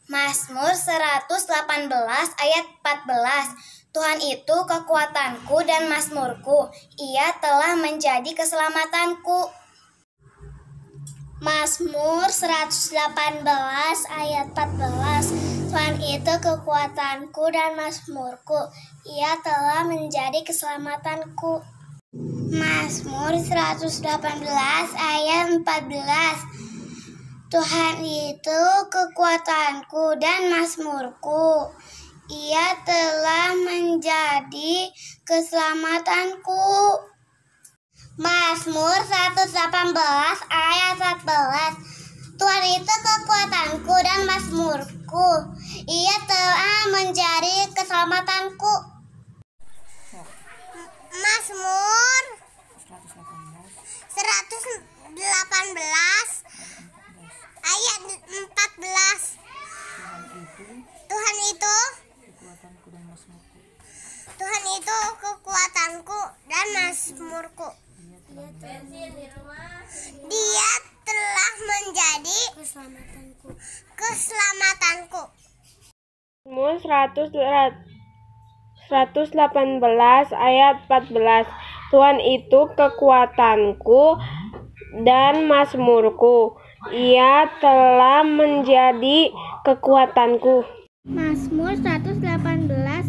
Mazmur 118 ayat 14. Tuhan itu kekuatanku dan mazmurku. Ia telah menjadi keselamatanku. Mazmur 118 ayat 14. Tuhan itu kekuatanku dan mazmurku. Ia telah menjadi keselamatanku. Mazmur 118 ayat 14. Tuhan itu kekuatanku dan mazmurku. Ia telah menjadi keselamatanku. Mazmur 118 ayat 14. Tuhan itu kekuatanku dan mazmurku. Ia telah menjadi keselamatanku. Mazmur 118 ayat 14. Tuhan itu kekuatanku dan mazmurku. Dia telah menjadi keselamatanku. Mazmur 118 ayat 14. Tuhan itu kekuatanku dan mazmurku. Ia telah menjadi kekuatanku. Mazmur 118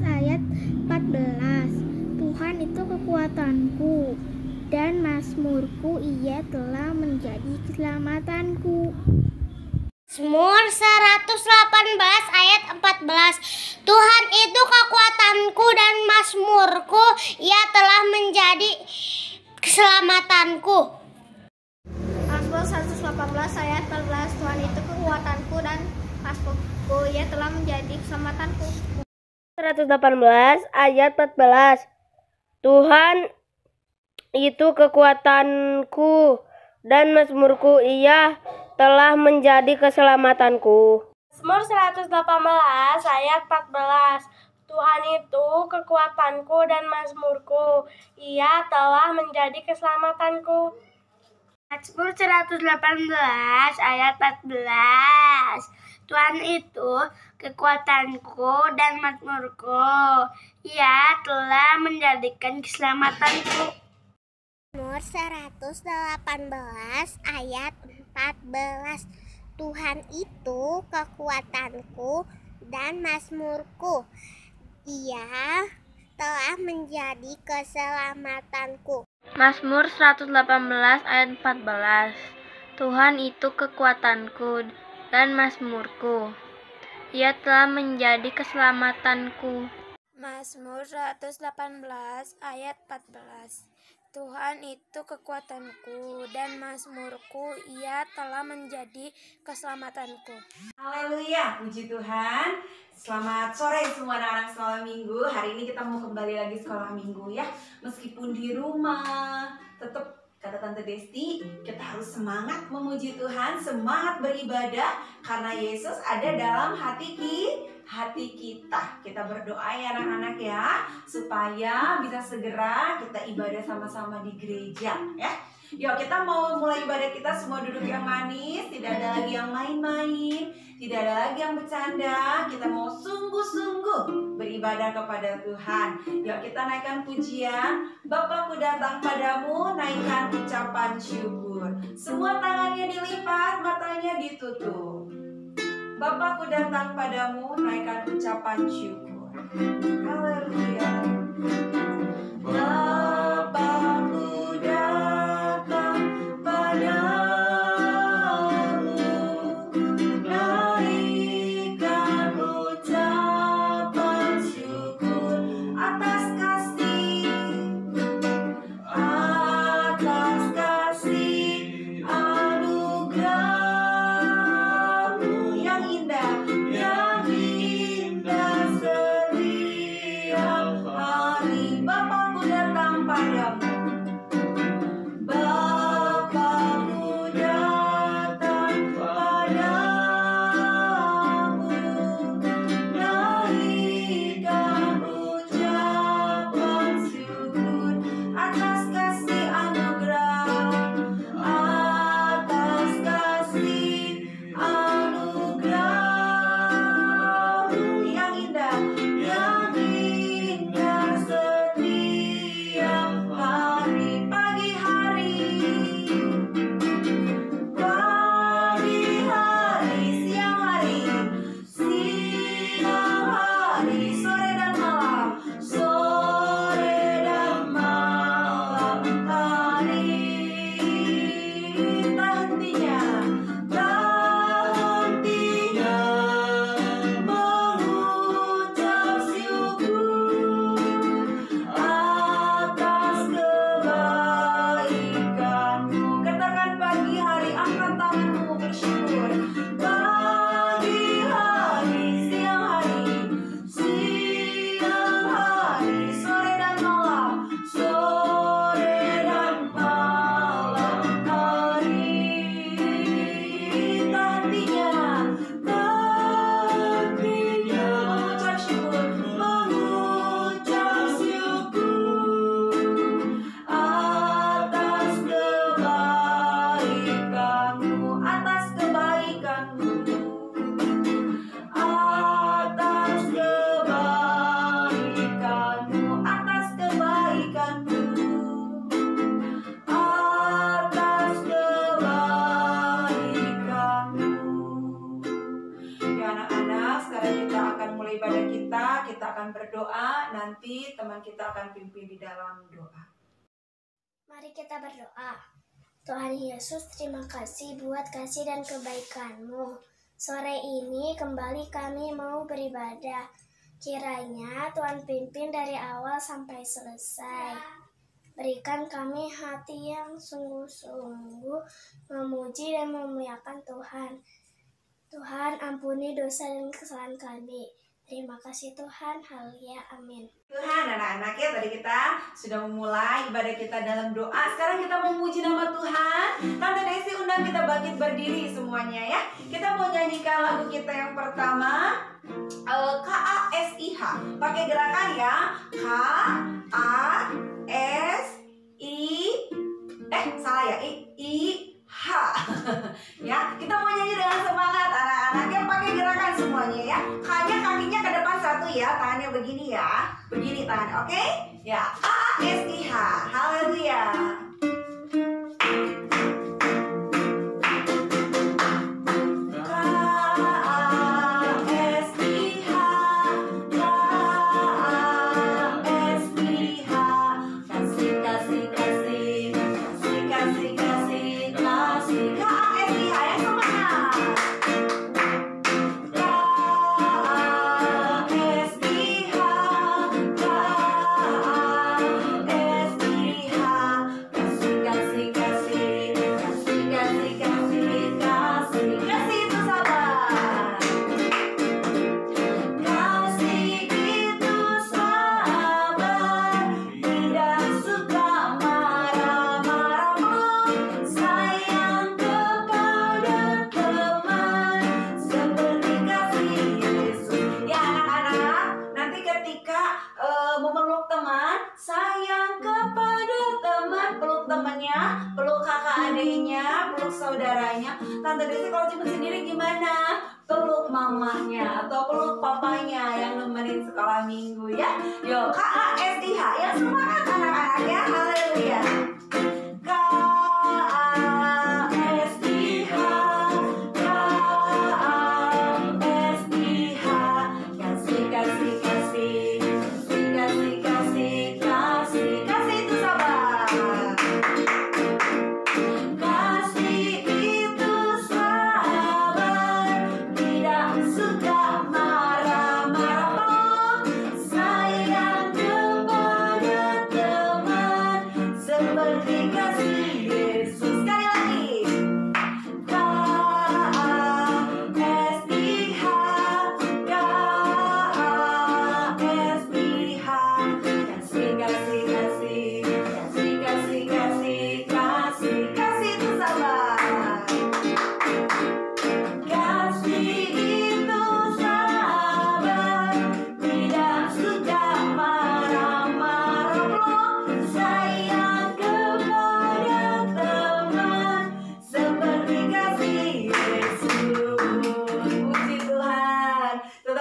ayat 14. Tuhan itu kekuatanku dan mazmurku. Ia telah menjadi keselamatanku. Mazmur 118 ayat 14. Tuhan itu kekuatanku dan mazmurku. Ia telah menjadi keselamatanku. Mazmur 118 ayat 14. Tuhan itu kekuatanku dan mazmurku. Ia telah menjadi keselamatanku. 118 ayat 14. Tuhan itu kekuatanku dan mazmurku. Ia telah menjadi keselamatanku. Mazmur 118 ayat 14. Tuhan itu kekuatanku dan mazmurku. Ia telah menjadi keselamatanku. Mazmur 118 ayat 14. Tuhan itu kekuatanku dan mazmurku. Ia telah menjadikan keselamatanku. Mazmur 118 ayat 14. Tuhan itu kekuatanku dan mazmurku. Ia telah menjadi keselamatanku. Mazmur 118 ayat 14. Tuhan itu kekuatanku dan mazmurku. Ia telah menjadi keselamatanku. Mazmur 118 ayat 14. Tuhan itu kekuatanku dan mazmurku. Ia telah menjadi keselamatanku. Haleluya, puji Tuhan. Selamat sore semua anak-anak sekolah minggu. Hari ini kita mau kembali lagi sekolah minggu ya. Meskipun di rumah, tetap kata Tante Desti, kita harus semangat memuji Tuhan, semangat beribadah karena Yesus ada dalam hati kita. Kita berdoa ya anak-anak ya, supaya bisa segera kita ibadah sama-sama di gereja ya. Yuk kita mau mulai ibadah kita, semua duduk yang manis, tidak ada lagi yang main-main, tidak ada lagi yang bercanda. Kita mau sungguh-sungguh beribadah kepada Tuhan. Yuk kita naikkan pujian, Bapakku datang padamu, naikkan ucapan syukur. Semua tangannya dilipat, matanya ditutup. Bapakku datang padamu, naikkan ucapan syukur. Haleluya. Bapakku datang padamu, naikkan ucapan syukur atas kasih anugerah-Mu yang indah setiap hari. Bapakku datang sekarang kita akan mulai ibadah kita akan berdoa, nanti teman kita akan pimpin di dalam doa. Mari kita berdoa. Tuhan Yesus, terima kasih buat kasih dan kebaikan-Mu. Sore ini kembali kami mau beribadah. Kiranya Tuhan pimpin dari awal sampai selesai. Berikan kami hati yang sungguh-sungguh memuji dan memuliakan Tuhan. Tuhan, ampuni dosa dan kesalahan kami. Terima kasih Tuhan. Haleluya. Amin. Tuhan, anak-anak ya, tadi kita sudah memulai ibadah kita dalam doa. Sekarang kita memuji nama Tuhan. Tante Desi undang kita bangkit berdiri semuanya ya. Kita mau nyanyikan lagu kita yang pertama, KASIH. Pakai gerakan ya. KASIH. Ya, kita mau nyanyi dengan semangat anak-anak yang pakai gerakan semuanya ya. Hanya kakinya ke depan satu ya, tangannya begini ya. Begini tangan, oke? Ya, KASIH. Haleluya. Saudaranya, Tante Desi kalau cuma sendiri gimana? Peluk mamahnya atau peluk papanya yang nemenin sekolah minggu ya. Yuk, KASIH ya, semangat anak-anak ya. Haleluya. KASIH, KASIH, kasih kasih kasih, kasih kasih kasih, kasih itu sabar.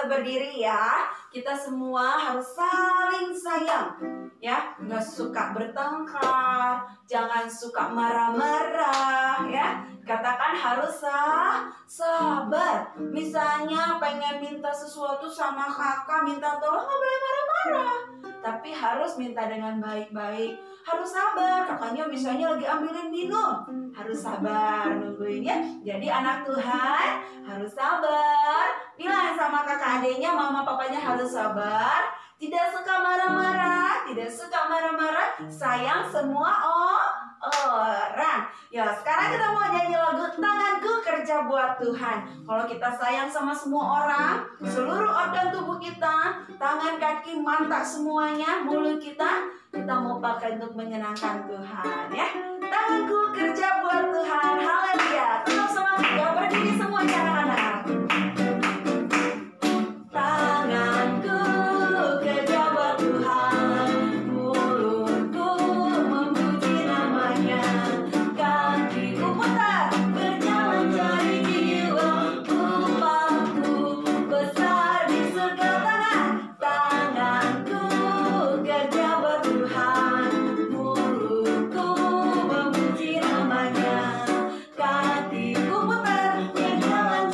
Berdiri ya, kita semua harus saling sayang ya, nggak suka bertengkar, jangan suka marah-marah ya, katakan harus sabar. Misalnya pengen minta sesuatu sama kakak, minta tolong nggak boleh marah-marah, tapi harus minta dengan baik-baik, harus sabar. Kakaknya misalnya lagi ambilin minum, harus sabar nungguin ya. Jadi anak Tuhan harus sabar. Bilang sama kakak adiknya, mama papanya harus sabar. Tidak suka marah-marah, tidak suka marah-marah, sayang semua orang. Ya, sekarang kita mau nyanyi lagu Tanganku Kerja Buat Tuhan. Kalau kita sayang sama semua orang, seluruh organ tubuh kita, tangan, kaki, mata semuanya, mulut kita mau pakai untuk menyenangkan Tuhan ya. Tanganku kerja buat Tuhan. Haleluya. Tetap semangat ya, berdiri semuanya anak-anak. Tanganku kerja buat Tuhan, mulutku memuji namanya, kakiku putar berjalan cari jiwa, upahku besar di surga. Tanganku kerja buat Tuhan, mulutku memuji namanya, kakiku putar berjalan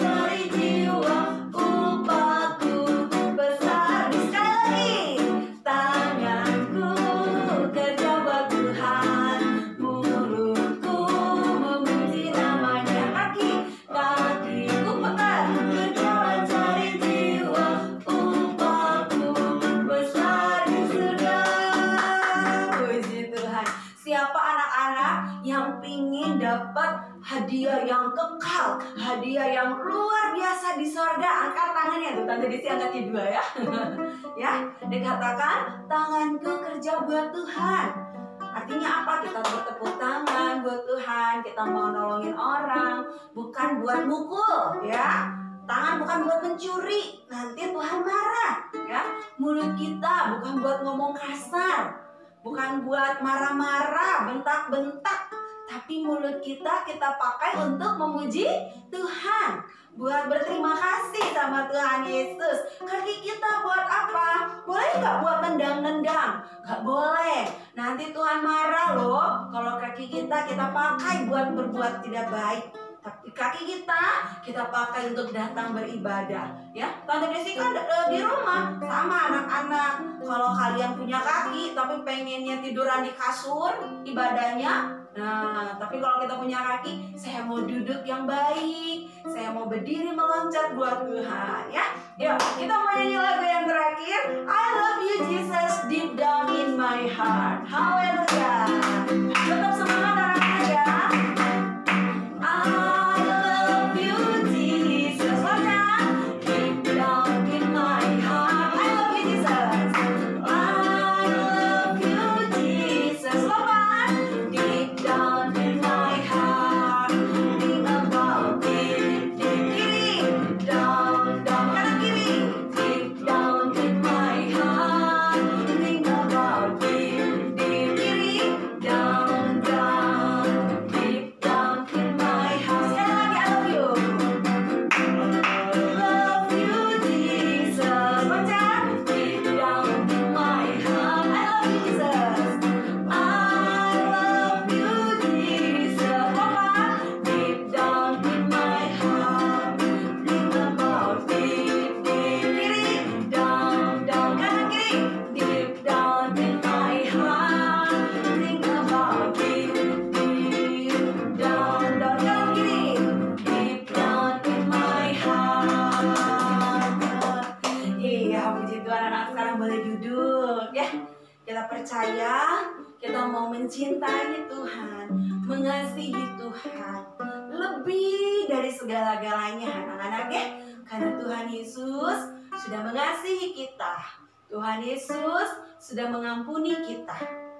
hadiah yang kekal, hadiah yang luar biasa di sorga. Angkat tangannya tuh, Tante Desi angkat kedua ya. Ya, dikatakan tanganku kerja buat Tuhan. Artinya apa? Kita bertepuk tangan buat Tuhan, kita mau nolongin orang, bukan buat mukul ya. Tangan bukan buat mencuri, nanti Tuhan marah ya. Mulut kita bukan buat ngomong kasar, bukan buat marah-marah, bentak-bentak, tapi mulut kita pakai untuk memuji Tuhan, buat berterima kasih sama Tuhan Yesus. Kaki kita buat apa? Boleh nggak buat nendang-nendang? Nggak boleh. Nanti Tuhan marah loh kalau kaki kita pakai buat berbuat tidak baik. Tapi kaki kita pakai untuk datang beribadah ya. Tante Desi kan di rumah sama anak-anak. Kalau kalian punya kaki tapi pengennya tiduran di kasur ibadahnya, nah tapi kalau kita punya kaki, saya mau duduk yang baik, saya mau berdiri meloncat buat Tuhan ya. Yuk kita mau nyanyi lagu yang terakhir, I love you Jesus deep down in my heart. Haleluya. Tetap semangat anak-anak ya. Percaya kita mau mencintai Tuhan, mengasihi Tuhan lebih dari segala-galanya anak-anak ya. Karena Tuhan Yesus sudah mengasihi kita, Tuhan Yesus sudah mengampuni kita.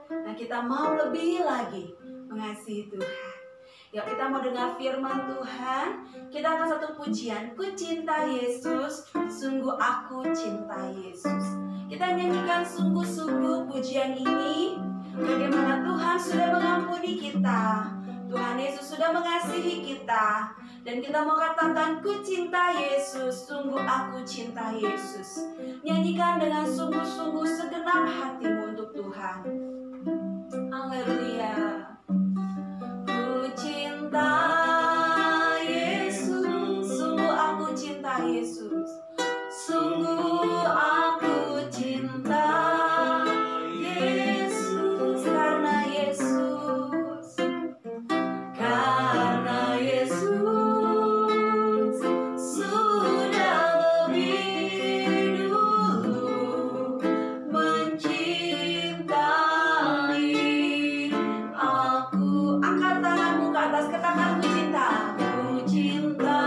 Nah kita mau lebih lagi mengasihi Tuhan. Ya kita mau dengar firman Tuhan. Kita akan satu pujian, ku cinta Yesus, sungguh aku cinta Yesus. Kita nyanyikan sungguh-sungguh pujian ini, bagaimana Tuhan sudah mengampuni kita, Tuhan Yesus sudah mengasihi kita, dan kita mau katakan ku cinta Yesus, sungguh aku cinta Yesus. Nyanyikan dengan sungguh-sungguh segenap hatimu untuk Tuhan. Haleluya. Ku cinta Yesus, sungguh aku cinta Yesus, sungguh aku cinta Yesus, karena Yesus sudah lebih dulu mencintai aku. Angkat tanganmu ke atas, katakan ku cinta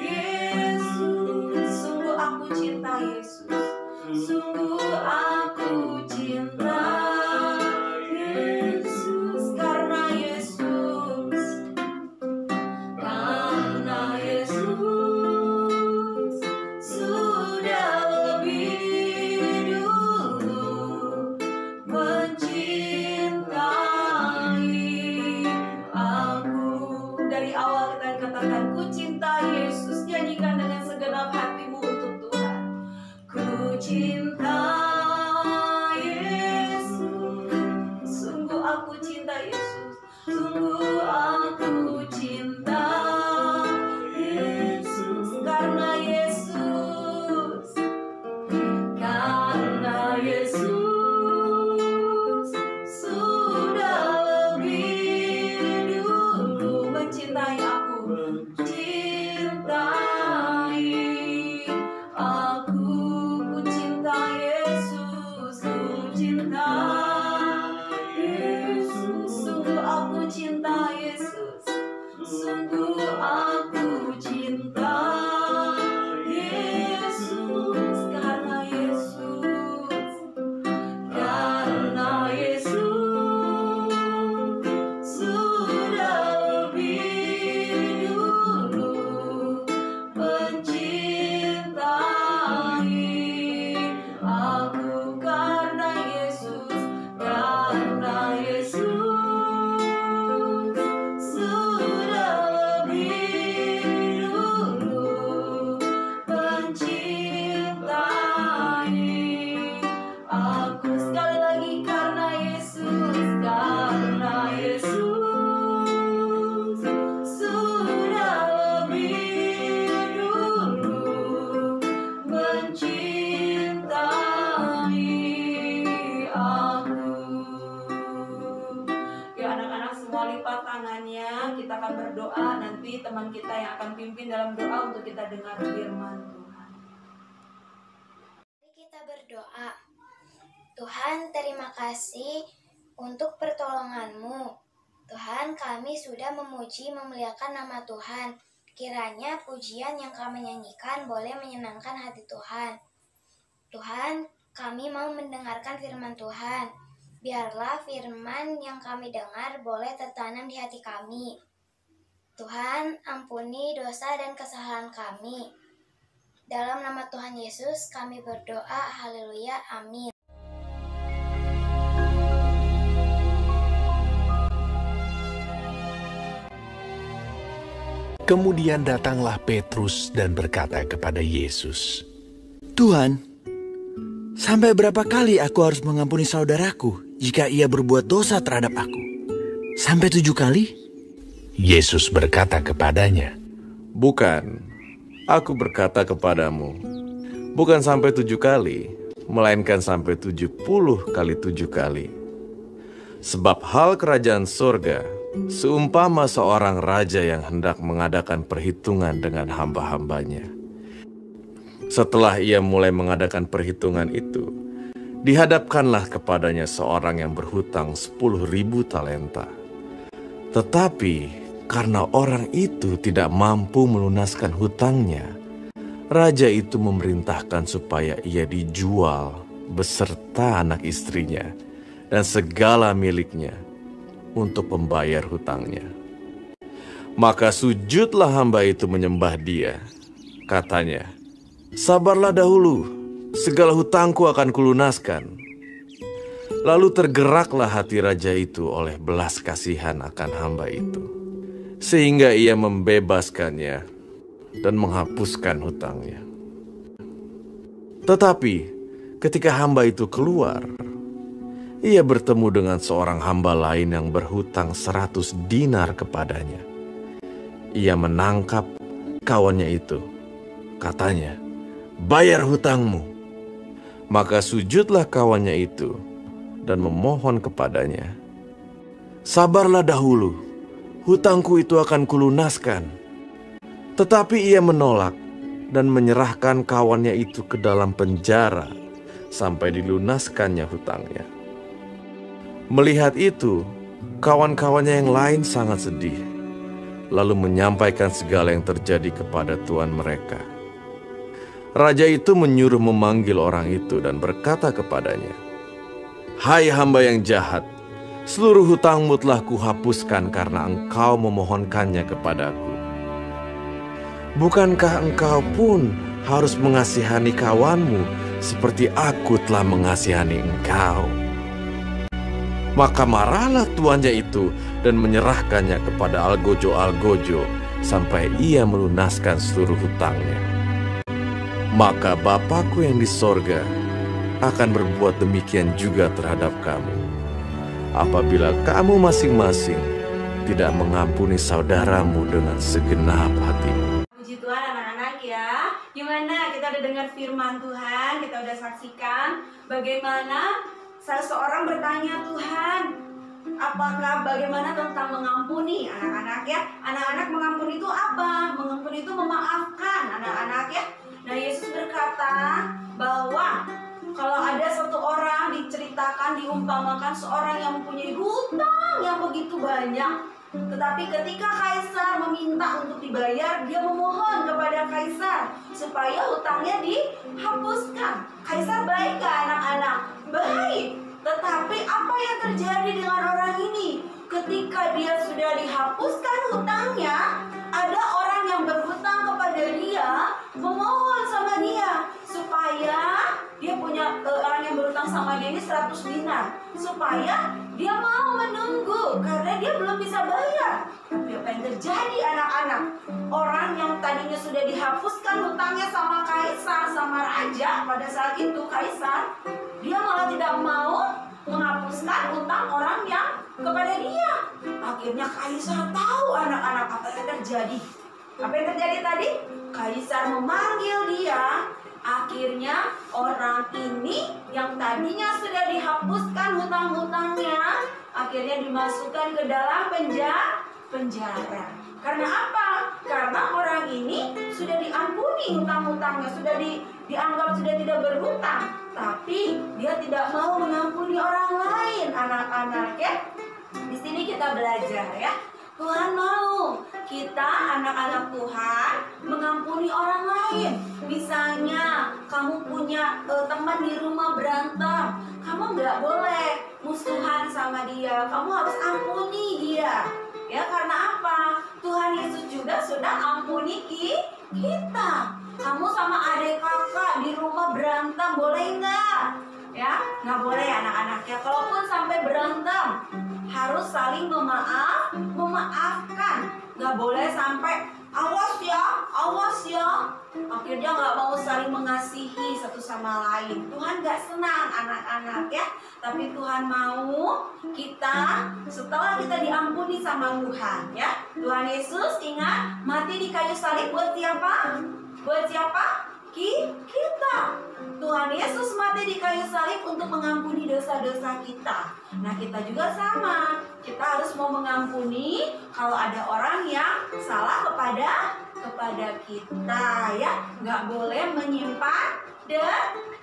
Yesus, sungguh aku teman kita yang akan pimpin dalam doa untuk kita dengar firman Tuhan. Mari kita berdoa. Tuhan, terima kasih untuk pertolongan-Mu. Tuhan, kami sudah memuji memuliakan nama Tuhan. Kiranya pujian yang kami nyanyikan boleh menyenangkan hati Tuhan. Tuhan, kami mau mendengarkan firman Tuhan. Biarlah firman yang kami dengar boleh tertanam di hati kami. Tuhan, ampuni dosa dan kesalahan kami. Dalam nama Tuhan Yesus kami berdoa. Haleluya. Amin. Kemudian datanglah Petrus dan berkata kepada Yesus, Tuhan, sampai berapa kali aku harus mengampuni saudaraku jika ia berbuat dosa terhadap aku? Sampai 7 kali? Yesus berkata kepadanya, Bukan, aku berkata kepadamu, bukan sampai 7 kali, melainkan sampai 70 kali 7 kali. Sebab hal kerajaan surga seumpama seorang raja yang hendak mengadakan perhitungan dengan hamba-hambanya. Setelah ia mulai mengadakan perhitungan itu, dihadapkanlah kepadanya seorang yang berhutang 10.000 talenta. Tetapi karena orang itu tidak mampu melunaskan hutangnya, raja itu memerintahkan supaya ia dijual beserta anak istrinya dan segala miliknya untuk membayar hutangnya. Maka sujudlah hamba itu menyembah dia. Katanya, Sabarlah dahulu, segala hutangku akan kulunaskan. Lalu tergeraklah hati raja itu oleh belas kasihan akan hamba itu, sehingga ia membebaskannya dan menghapuskan hutangnya. Tetapi ketika hamba itu keluar, ia bertemu dengan seorang hamba lain yang berhutang 100 dinar kepadanya. Ia menangkap kawannya itu. Katanya, Bayar hutangmu. Maka sujudlah kawannya itu dan memohon kepadanya, Sabarlah dahulu, hutangku itu akan kulunaskan. Tetapi ia menolak dan menyerahkan kawannya itu ke dalam penjara sampai dilunaskannya hutangnya. Melihat itu, kawan-kawannya yang lain sangat sedih, lalu menyampaikan segala yang terjadi kepada tuan mereka. Raja itu menyuruh memanggil orang itu dan berkata kepadanya, Hai hamba yang jahat, seluruh hutangmu telah kuhapuskan karena engkau memohonkannya kepadaku. Bukankah engkau pun harus mengasihani kawanmu seperti aku telah mengasihani engkau? Maka marahlah tuannya itu dan menyerahkannya kepada algojo-algojo sampai ia melunaskan seluruh hutangnya. Maka Bapakku yang di sorga akan berbuat demikian juga terhadap kamu, apabila kamu masing-masing tidak mengampuni saudaramu dengan segenap hatimu. Puji Tuhan anak-anak ya. Gimana kita udah dengar firman Tuhan, kita udah saksikan bagaimana seseorang bertanya, Tuhan, apakah bagaimana tentang mengampuni anak-anak ya? Anak-anak mengampuni itu apa? Mengampuni itu memaafkan anak-anak ya. Nah Yesus berkata bahwa kalau ada satu orang diceritakan, diumpamakan seorang yang mempunyai hutang yang begitu banyak, tetapi ketika Kaisar meminta untuk dibayar, dia memohon kepada Kaisar supaya hutangnya dihapuskan. Kaisar baik gak anak-anak? Baik. Tetapi apa yang terjadi dengan orang ini? Ketika dia sudah dihapuskan hutangnya, ada orang yang berhutang kepada dia, memohon sama dia supaya dia punya orang yang berhutang sama dia ini 100 dinar, supaya dia mau menunggu karena dia belum bisa bayar. Tapi apa yang terjadi anak-anak? Orang yang tadinya sudah dihapuskan hutangnya sama Kaisar, sama raja, pada saat itu Kaisar, dia malah tidak mau menghapuskan hutang orang yang kepada dia. Akhirnya Kaisar tahu anak-anak apa yang terjadi. Apa yang terjadi tadi? Kaisar memanggil dia. Akhirnya orang ini yang tadinya sudah dihapuskan hutang-hutangnya, akhirnya dimasukkan ke dalam penjara. Karena apa? Karena orang ini sudah diampuni hutang-hutangnya, sudah dianggap sudah tidak berhutang, tapi dia tidak mau mengampuni orang lain, anak-anak ya. Di sini kita belajar ya. Tuhan mau kita anak-anak Tuhan mengampuni orang lain. Misalnya kamu punya teman di rumah berantem, kamu nggak boleh musuhan sama dia, kamu harus ampuni dia. Ya, karena apa? Tuhan Yesus juga sudah ampuni kita. Kamu sama adik kakak di rumah berantem, boleh nggak? Ya, nggak boleh anak-anak ya. Kalaupun sampai berantem, harus saling memaafkan. Nggak boleh sampai awas ya. Akhirnya nggak mau saling mengasihi satu sama lain. Tuhan nggak senang anak-anak ya. Tapi Tuhan mau kita setelah kita diampuni sama Tuhan ya. Tuhan Yesus ingat mati di kayu salib buat siapa? Buat siapa? Kita. Tuhan Yesus mati di kayu salib untuk mengampuni dosa-dosa kita. Nah, kita juga sama. Kita harus mau mengampuni kalau ada orang yang salah kepada kita ya. Nggak boleh menyimpan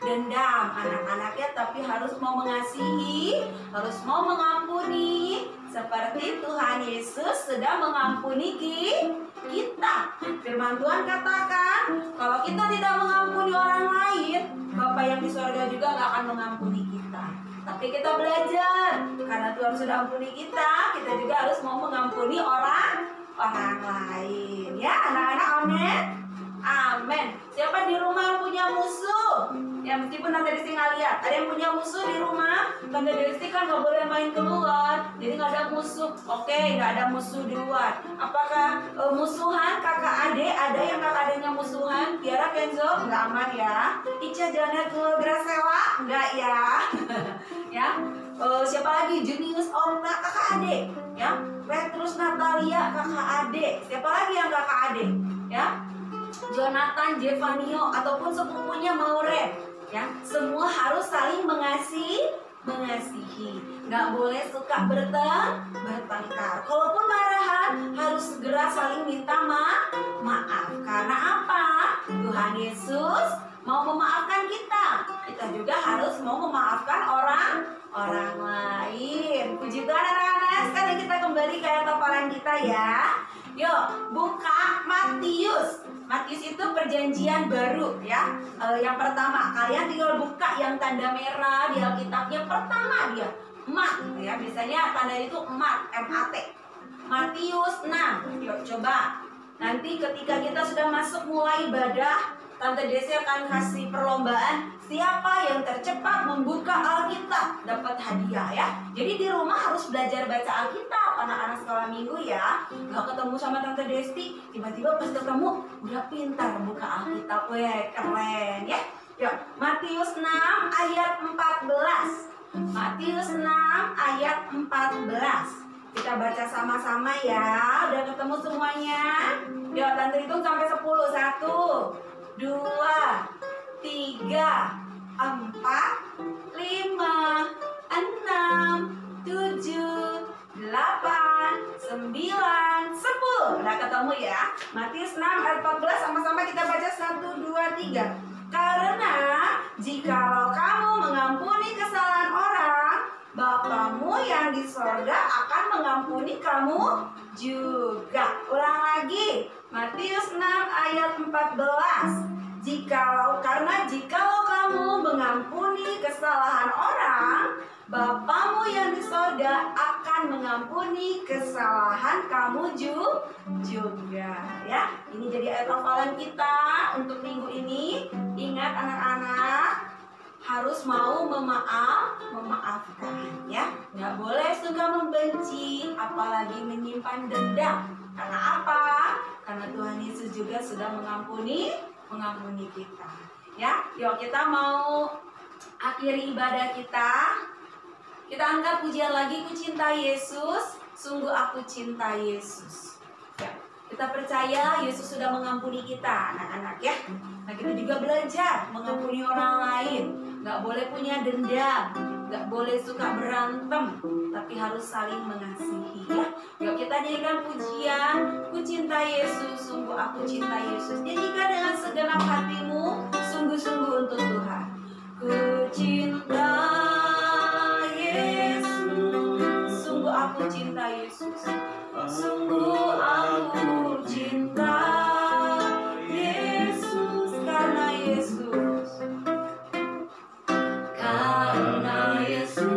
dendam anak-anak ya, tapi harus mau mengasihi, harus mau mengampuni seperti Tuhan Yesus sudah mengampuni kita. Firman Tuhan katakan, kalau kita tidak mengampuni orang lain, Bapa yang di surga juga nggak akan mengampuni kita. Tapi kita belajar, karena Tuhan sudah ampuni kita juga harus mau mengampuni orang lain. Ya anak-anak, amin. Amin. Siapa di rumah yang punya musuh? Ya meskipun Tante Desti nggak lihat, ada yang punya musuh di rumah. Tante Desti kan nggak boleh main keluar, jadi nggak ada musuh. Oke, nggak ada musuh di luar. Apakah musuhan kakak adik? Ada yang kakak adiknya musuhan? Tiara, Kenzo, nggak aman ya. Ica, Janet, Gracela, nggak ya. Ya. Siapa lagi? Junius, Orna, kakak adik. Ya. Petrus, Natalia, kakak adik. Siapa lagi yang kakak adik? Ya. Jonathan, Jevanio, ataupun sepupunya Maure, ya, semua harus saling mengasihi. Nggak boleh suka bertengkar. Kalaupun marahan, harus segera saling minta maaf. Karena apa? Tuhan Yesus mau memaafkan kita. Kita juga harus mau memaafkan orang lain. Puji Tuhan anak-anak. Sekarang kita kembali ke ayat hafalan kita ya. Yuk, buka Matius. Matius itu perjanjian baru ya. Yang pertama, kalian tinggal buka yang tanda merah di Alkitabnya. Pertama dia Mat ya. Biasanya tanda itu Mat, M-A-T. Matius 6. Yuk coba. Nanti ketika kita sudah masuk mulai ibadah, Tante Desi akan kasih perlombaan siapa yang tercepat membuka Alkitab dapat hadiah ya. Jadi di rumah harus belajar baca Alkitab anak-anak sekolah minggu ya. Gak ketemu sama Tante Desti, tiba-tiba pas ketemu udah pintar buka Alkitab. Weh, keren ya. Yuk, Matius 6 ayat 14. Matius 6 ayat 14. Kita baca sama-sama ya. Udah ketemu semuanya? Yuk, Tante hitung sampai 10. 1 2, 3, 4, 5, 6, 7, 8, 9, 10. Udah ketemu ya. Matius 6 ayat 14 sama-sama kita baca 1, 2, 3. Karena jikalau kamu mengampuni kesalahan orang, Bapamu yang di sorga akan mengampuni kamu juga. Ulang lagi. Matius 6 ayat 14. Karena jikalau kamu mengampuni kesalahan orang, Bapamu yang di sorga akan mengampuni kesalahan kamu juga. Ya, ini jadi ayat hafalan kita untuk minggu ini. Ingat anak-anak, harus mau memaafkan ya. Nggak boleh suka membenci, apalagi menyimpan dendam. Karena apa? Karena Tuhan Yesus juga sudah mengampuni kita ya. Yuk kita mau akhiri ibadah kita. Kita angkat pujian lagi, ku cinta Yesus, sungguh aku cinta Yesus ya. Kita percaya Yesus sudah mengampuni kita anak-anak ya. Nah kita juga belajar mengampuni orang lain. Nggak boleh punya dendam, Gak boleh suka berantem, tapi harus saling mengasihi ya. Yuk kita nyanyikan pujian, ku cinta Yesus, sungguh aku cinta Yesus. Nyanyikan dengan segenap hatimu, sungguh-sungguh untuk Tuhan. Ku cinta Yesus, sungguh aku cinta Yesus. Sungguh aku cinta Yesus, karena Yesus. Karena Yesus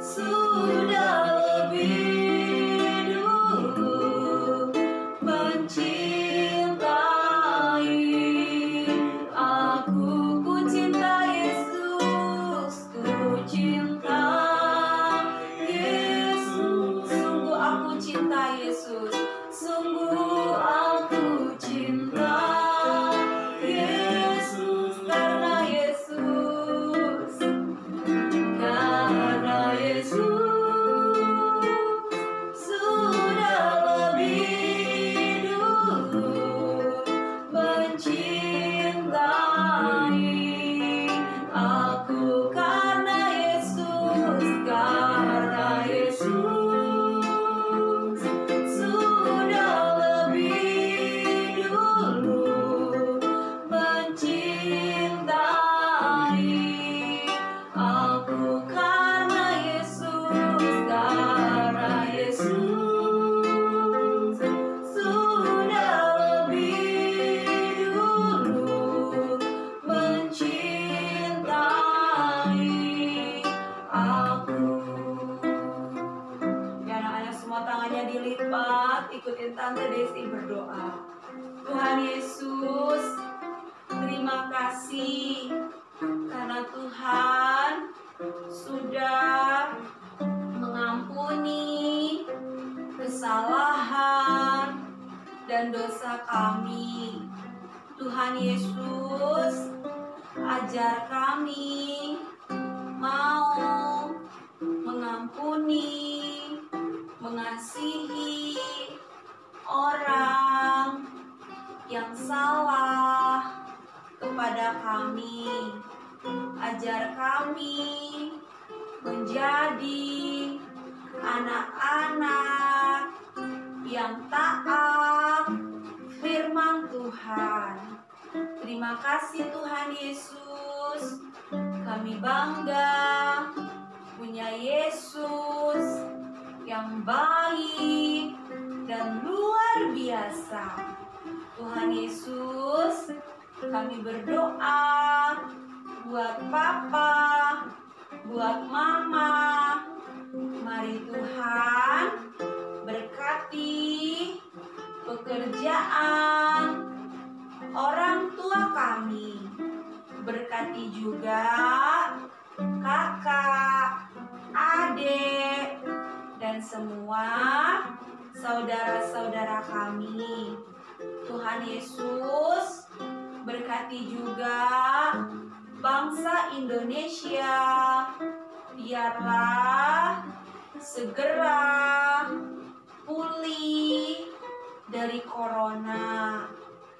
sudah lebih dulu mencintai aku. Ku cinta Yesus, ku cinta Yesus. Sungguh aku cinta Yesus, sungguh aku cinta Yesus, karena Yesus. Karena Yesus sudah lebih dulu mencintai aku. Karena Yesus, karena Yesus sudah lebih dulu mencintai aku. Karena Yesus, karena Yesus sudah lebih dulu mencintai aku. Ya anak-anak semua tangannya dilipat, ikutin Tante Desi berdoa. Tuhan Yesus, terima kasih karena Tuhan sudah mengampuni kesalahan dan dosa kami. Tuhan Yesus, ajar kami mau mengampuni, mengasihi orang yang salah kepada kami. Ajar kami menjadi anak-anak yang taat firman Tuhan. Terima kasih Tuhan Yesus, kami bangga punya Yesus yang baik dan luar biasa. Tuhan Yesus, kami berdoa buat Papa, buat Mama. Mari Tuhan berkati pekerjaan orang tua kami. Berkati juga kakak, adik, dan semua saudara-saudara kami. Tuhan Yesus, berkati juga bangsa Indonesia. Biarlah segera pulih dari corona,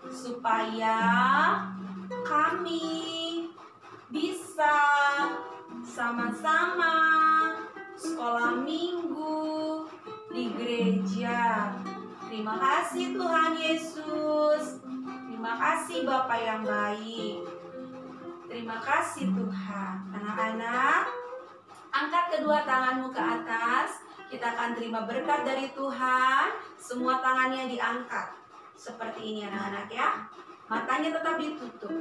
supaya kami bisa sama-sama sekolah minggu di gereja. Terima kasih Tuhan Yesus. Terima kasih Bapa yang baik. Terima kasih Tuhan. Anak-anak, angkat kedua tanganmu ke atas. Kita akan terima berkat dari Tuhan. Semua tangannya diangkat. Seperti ini anak-anak ya. Matanya tetap ditutup.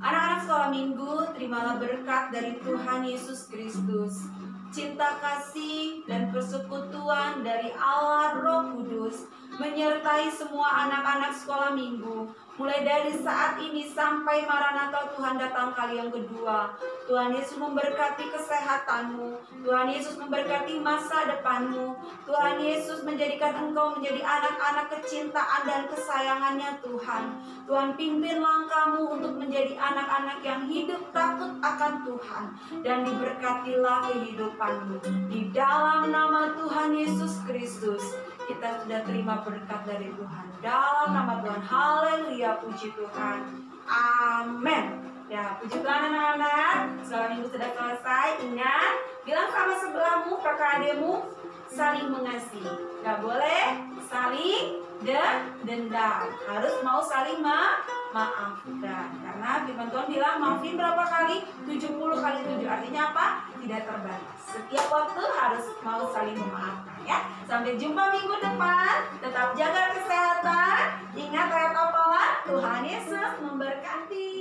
Anak-anak sekolah minggu, terimalah berkat dari Tuhan Yesus Kristus. Cinta kasih dan persekutuan dari Allah Roh Kudus menyertai semua anak-anak sekolah minggu, mulai dari saat ini sampai Maranatha Tuhan datang kali yang kedua. Tuhan Yesus memberkati kesehatanmu, Tuhan Yesus memberkati masa depanmu, Tuhan Yesus menjadikan engkau menjadi anak-anak kecintaan dan kesayangannya Tuhan. Tuhan pimpin langkahmu untuk menjadi anak-anak yang hidup takut akan Tuhan, dan diberkatilah kehidupanmu. Di dalam nama Tuhan Yesus Kristus, kita sudah terima berkat dari Tuhan. Dalam nama Tuhan, haleluya, puji Tuhan. Amin. Ya, puji Tuhan anak-anak. Sekolah minggu sudah selesai. Ingat, bilang sama sebelahmu, kakak ademu, saling mengasihi. Gak boleh saling dendam. Harus mau saling memaafkan. Karena firman Tuhan bilang maafin berapa kali? 70 kali 7. Artinya apa? Tidak terbatas. Setiap waktu harus mau saling memaafkan ya. Sampai jumpa minggu depan. Tetap jaga kesehatan. Ingat ayat hafalan. Tuhan Yesus memberkati.